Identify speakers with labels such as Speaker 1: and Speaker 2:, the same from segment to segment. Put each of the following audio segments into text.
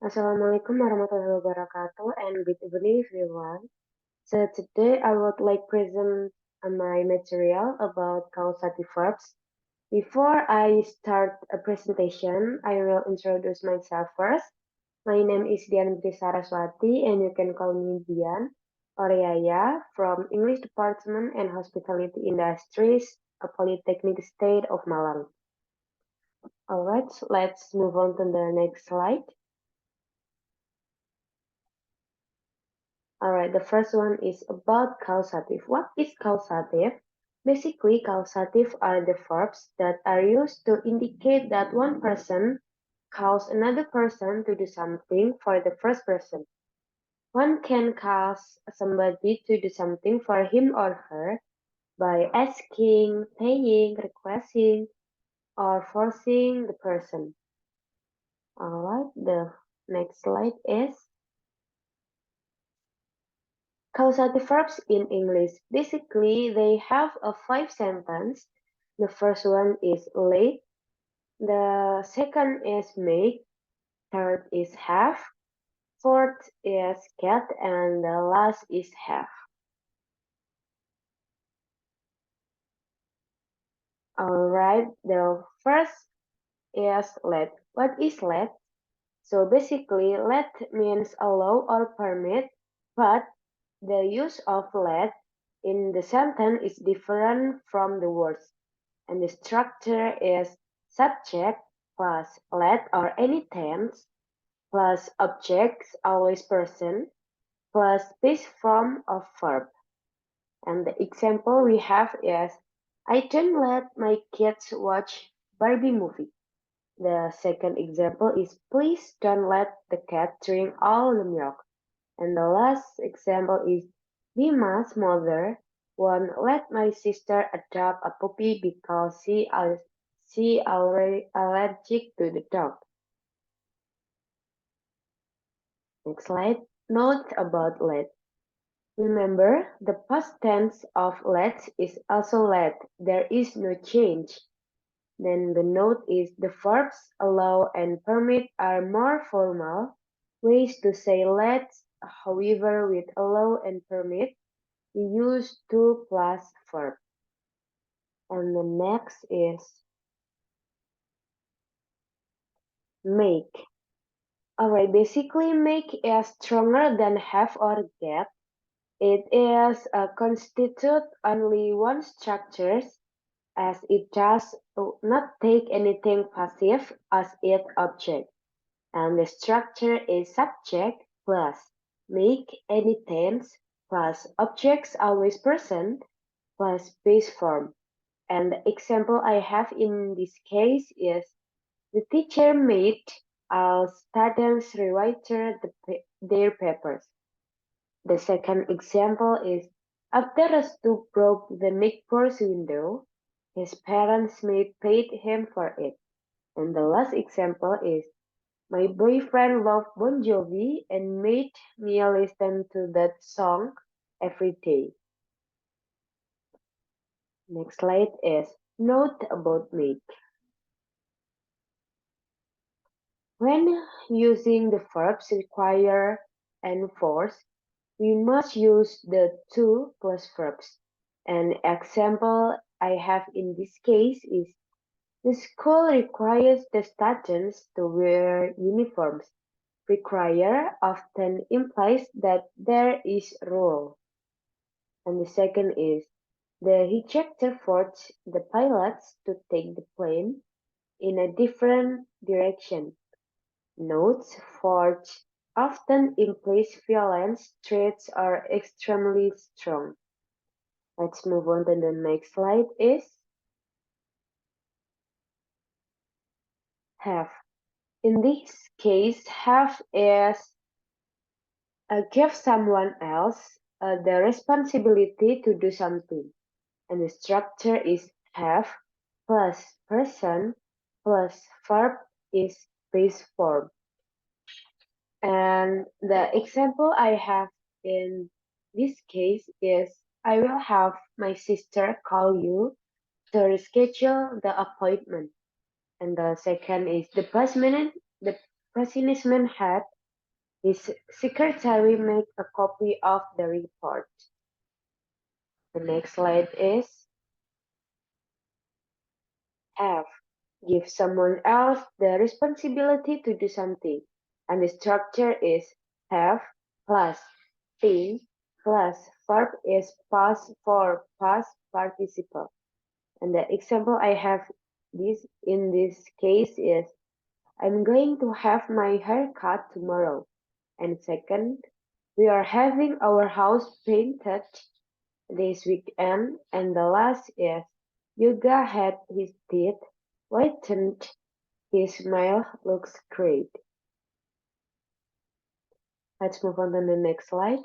Speaker 1: Assalamualaikum warahmatullahi wabarakatuh and good evening everyone. So today I would like present my material about causative verbs. Before I start a presentation, I will introduce myself first. My name is Dian Saraswati and you can call me Dian or Yaya from English Department and Hospitality Industries, a Polytechnic State of Malang. Alright, let's move on to the next slide. Alright, the first one is about causative. What is causative? Basically, causative are the verbs that are used to indicate that one person cause another person to do something for the first person. One can cause somebody to do something for him or her by asking, paying, requesting, or forcing the person. Alright, the next slide is causative verbs in English. Basically, they have a 5 sentence. The first one is late. The second is make. Third is have. Fourth is get. And the last is have. Alright, the first is let. What is let? So basically, let means allow or permit, but the use of let in the sentence is different from the words. And the structure is subject plus let or any tense plus objects always present plus base form of verb. And the example we have is I don't let my kids watch Barbie movie. The second example is please don't let the cat drink all the milk. And the last example is Dima's mother won't let my sister adopt a puppy because she already allergic to the dog. Next slide. Note about let. Remember, the past tense of let is also let. There is no change. Then the note is the verbs allow and permit are more formal ways to say let. However, with allow and permit, we use to plus verb. And the next is make. Alright, basically make is stronger than have or get. It is constitute only one structure as it does not take anything passive as its object. And the structure is subject plus make any tense plus objects always present plus base form. And the example I have in this case is the teacher made all students rewrite their papers. The second example is after a stoop broke the neighbor's window, his parents paid him for it. And the last example is my boyfriend loved Bon Jovi and made me listen to that song every day. Next slide is note about make. When using the verbs require and force, we must use the to plus verbs. An example I have in this case is the school requires the students to wear uniforms. Require often implies that there is rule. And the second is the hijacker forced the pilots to take the plane in a different direction. Notes forged often implies violence, threats are extremely strong. Let's move on to the next slide is have. In this case, have is give someone else the responsibility to do something. And the structure is have plus person plus verb is base form. And the example I have in this case is I will have my sister call you to reschedule the appointment. And the second is the president had His secretary made a copy of the report. The next slide is have. Give someone else the responsibility to do something. And the structure is have plus thing plus verb is past for past participle. And the example I have this in this case is I'm going to have my hair cut tomorrow. And second, we are having our house painted this weekend. And the last is Yoga had his teeth whitened. His smile looks great. Let's move on to the next slide.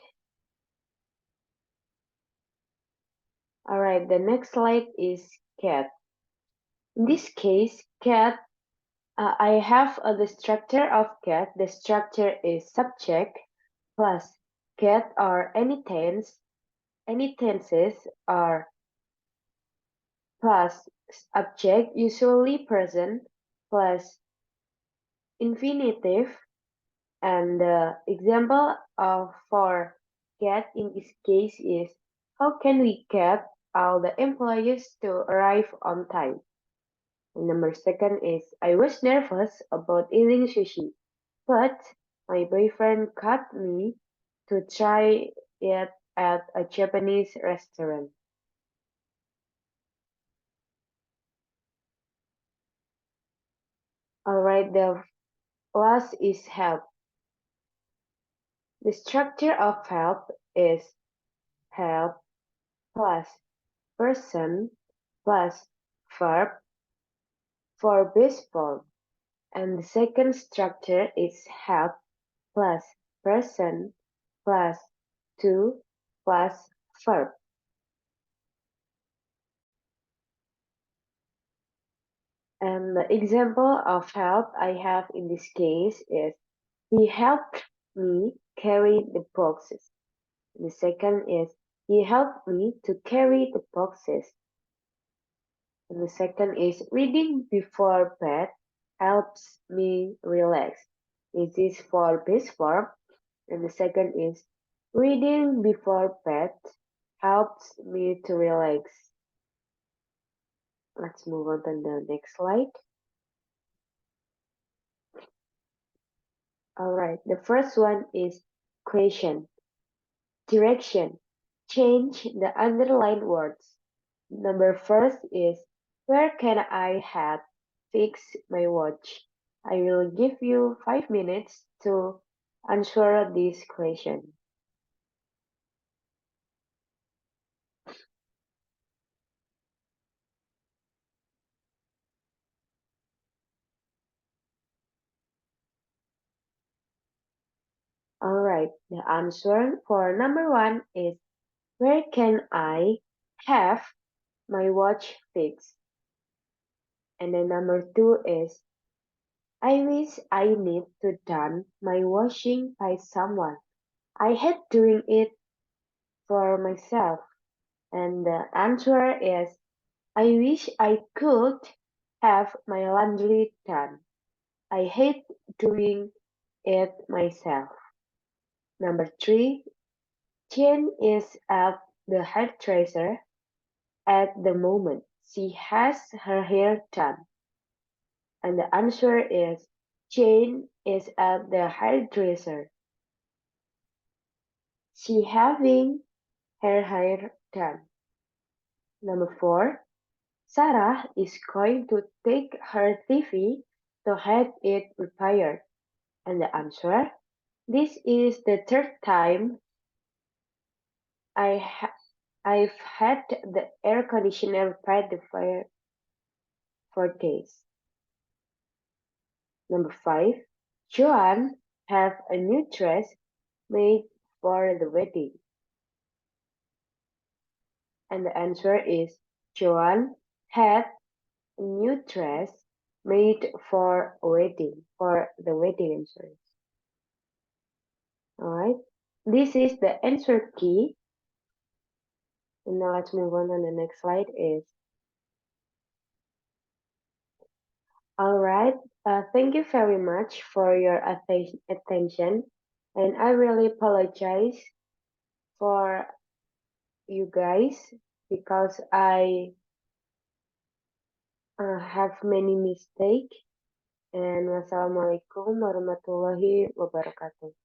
Speaker 1: Alright, the next slide is cat. In this case, cat, I have the structure of cat. The structure is subject plus cat or any tense. Any tenses are plus object, usually present, plus infinitive. And the example of for get in this case is how can we get all the employees to arrive on time? And number second is I was nervous about eating sushi, but my boyfriend got me to try it at a Japanese restaurant. Alright, the last is help. The structure of help is help plus person plus verb for baseball, and the second structure is help plus person plus to plus verb. And the example of help I have in this case is he helped me carry the boxes. The second is he helped me to carry the boxes. And the second is reading before bed helps me relax. This is for base verb. And the second is reading before bed helps me to relax. Let's move on to the next slide. Alright, the first one is question. Direction. Change the underlined words. Number first is where can I have fix my watch? I will give you 5 minutes to answer this question. Alright, the answer for number one is where can I have my watch fixed? And then number two is I wish I need to done my washing by someone. I hate doing it for myself. And the answer is I wish I could have my laundry done. I hate doing it myself. Number three, Jen is at the hairdresser at the moment. She has her hair done. And the answer is Jane is at the hairdresser. She having her hair done. Number four, Sarah is going to take her TV to have it repaired. And the answer, this is the third time I I've had the air conditioner repaired for days. Number five, Joanne have a new dress made for the wedding. And the answer is Joanne had a new dress made for a wedding, for the wedding, I'm sorry. Alright, this is the answer key. And now let's move on to the next slide is. Alright, thank you very much for your attention. And I really apologize for you guys because I have many mistakes. And wassalamualaikum warahmatullahi wabarakatuh.